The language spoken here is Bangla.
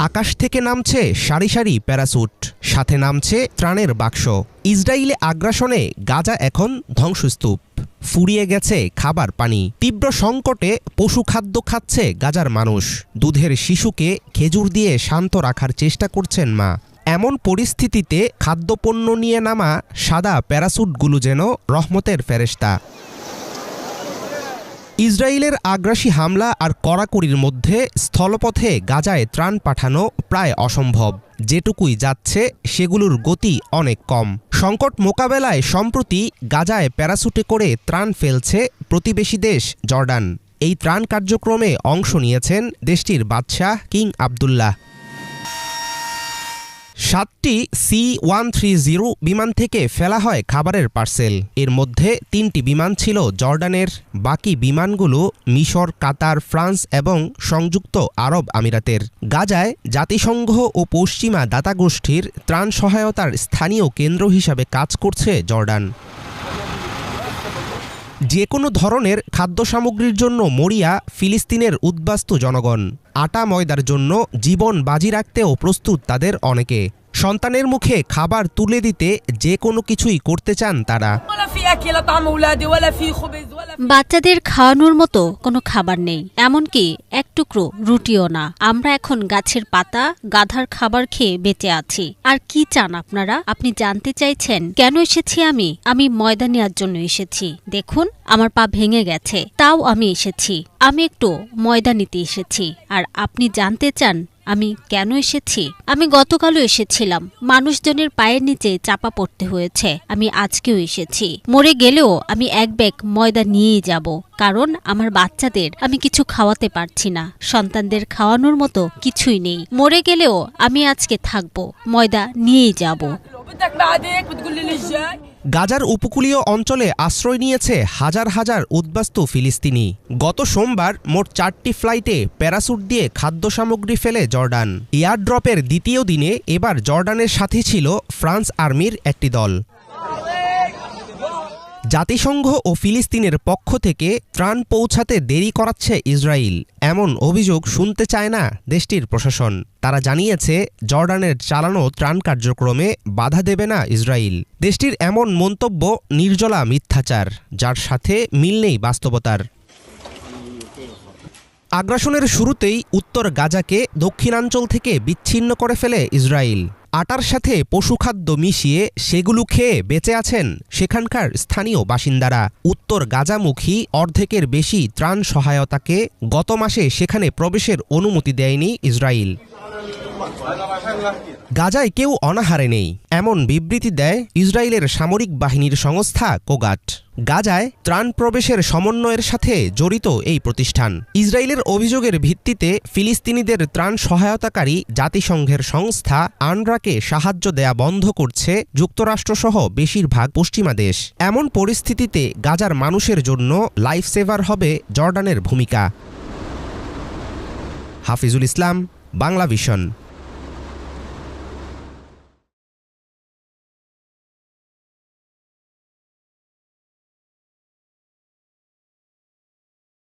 আকাশ থেকে নামছে সারি সারি প্যারাসুট, সাথে নামছে ত্রাণের বাক্স। ইসরায়েলে আগ্রাসনে গাজা এখন ধ্বংসস্তূপ, ফুরিয়ে গেছে খাবার পানি। তীব্র সংকটে পশু খাদ্য খাচ্ছে গাজার মানুষ। দুধের শিশুকে খেজুর দিয়ে শান্ত রাখার চেষ্টা করছেন মা। এমন পরিস্থিতিতে খাদ্যপণ্য নিয়ে নামা সাদা প্যারাসুটগুলো যেন রহমতের ফেরেশতা। ইসরায়েলের আগ্রাসী হামলা আর কড়াকড়ির মধ্যে স্থলপথে গাজায় ত্রাণ পাঠানো প্রায় অসম্ভব। যেটুকুই যাচ্ছে সেগুলোর গতি অনেক কম। সংকট মোকাবেলায় সম্প্রতি গাজায় প্যারাসুটে করে ত্রাণ ফেলছে প্রতিবেশী দেশ জর্ডান। এই ত্রাণ কার্যক্রমে অংশ নিয়েছেন দেশটির বাদশাহ কিং আবদুল্লাহ। 7টি C-130 বিমান থেকে ফেলা হয় খাবারের পার্সেল। এর মধ্যে 3টি বিমান ছিল জর্ডানের, বাকি বিমানগুলো মিশর, কাতার, ফ্রান্স এবং সংযুক্ত আরব আমিরাতের। গাজায় জাতিসংঘ ও পশ্চিমা দাতাগোষ্ঠীর ত্রাণ সহায়তার স্থানীয় কেন্দ্র হিসাবে কাজ করছে জর্ডান। যে কোনো ধরনের খাদ্য সামগ্রীর জন্য মরিয়া ফিলিস্তিনের উদ্বাস্তু জনগণ। আটা ময়দার জন্য জীবন বাজি রাখতেও প্রস্তুত তাদের অনেকে। সন্তানের মুখে খাবার তুলে দিতে যে কোনো কিছুই করতে চান তারা। বাচ্চাদের খাওয়ানোর মতো কোনো খাবার নেই, এমনকি এক টুকরো রুটিও না। আমরা এখন গাছের পাতা, গাধার খাবার খেয়ে বেঁচে আছি। আর কি চান আপনারা? আপনি জানতে চাইছেন কেন এসেছি আমি ময়দা নেওয়ার জন্য এসেছি। দেখুন, আমার পা ভেঙে গেছে, তাও আমি এসেছি। আমি একটু ময়দা নিতে এসেছি। আর আপনি জানতে চান আমি কেন এসেছি? আমি গতকালও এসেছিলাম, মানুষজনের পায়ের নিচে চাপা পড়তে হয়েছে। আমি আজকেও এসেছি। মরে গেলেও আমি এক ব্যাগ ময়দা নিয়েই যাব, কারণ আমার বাচ্চাদের আমি কিছু খাওয়াতে পারছি না। সন্তানদের খাওয়ানোর মতো কিছুই নেই। মরে গেলেও আমি আজকে থাকব, ময়দা নিয়েই যাব। গাজার উপকূলীয় অঞ্চলে আশ্রয় নিয়েছে হাজার হাজার উদ্বাস্তু ফিলিস্তিনি। গত সোমবার মোট 4টি ফ্লাইটে প্যারাসুট দিয়ে খাদ্য সামগ্রী ফেলে জর্ডান। এয়ারড্রপের দ্বিতীয় দিনে এবার জর্ডানের সাথে ছিল ফ্রান্স আর্মির একটি দল। জাতিসংঘ ও ফিলিস্তিনের পক্ষ থেকে ত্রাণ পৌঁছাতে দেরি করাচ্ছে ইসরায়েল, এমন অভিযোগ শুনতে চায় না দেশটির প্রশাসন। তারা জানিয়েছে জর্ডানের চালানো ত্রাণ কার্যক্রমে বাধা দেবে না ইসরায়েল। দেশটির এমন মন্তব্য নির্জলা মিথ্যাচার, যার সাথে মিল নেই বাস্তবতার। আগ্রাসনের শুরুতেই উত্তর গাজাকে দক্ষিণাঞ্চল থেকে বিচ্ছিন্ন করে ফেলে ইসরায়েল। আটার সাথে পশুখাদ্য মিশিয়ে সেগুলো খেয়ে বেঁচে আছেন সেখানকার স্থানীয় বাসিন্দারা। উত্তর গাজামুখী অর্ধেকের বেশি ত্রাণ সহায়তাকে গত মাসে সেখানে প্রবেশের অনুমতি দেয়নি ইসরায়েল। গাজায় কেউ অনাহারে নেই, এমন বিবৃতি দেয় ইসরায়েলের সামরিক বাহিনীর সংস্থা কোগাট। গাজায় ত্রাণ প্রবেশের সমন্বয়ের সাথে জড়িত এই প্রতিষ্ঠান। ইসরায়েলের অভিযোগের ভিত্তিতে ফিলিস্তিনিদের ত্রাণ সহায়তাকারী জাতিসংঘের সংস্থা আনরাকে সাহায্য দেয়া বন্ধ করছে যুক্তরাষ্ট্রসহ বেশিরভাগ পশ্চিমা দেশ। এমন পরিস্থিতিতে গাজার মানুষের জন্য লাইফ সেভার হবে জর্ডানের ভূমিকা। হাফিজুল ইসলাম, বাংলা ভিশন।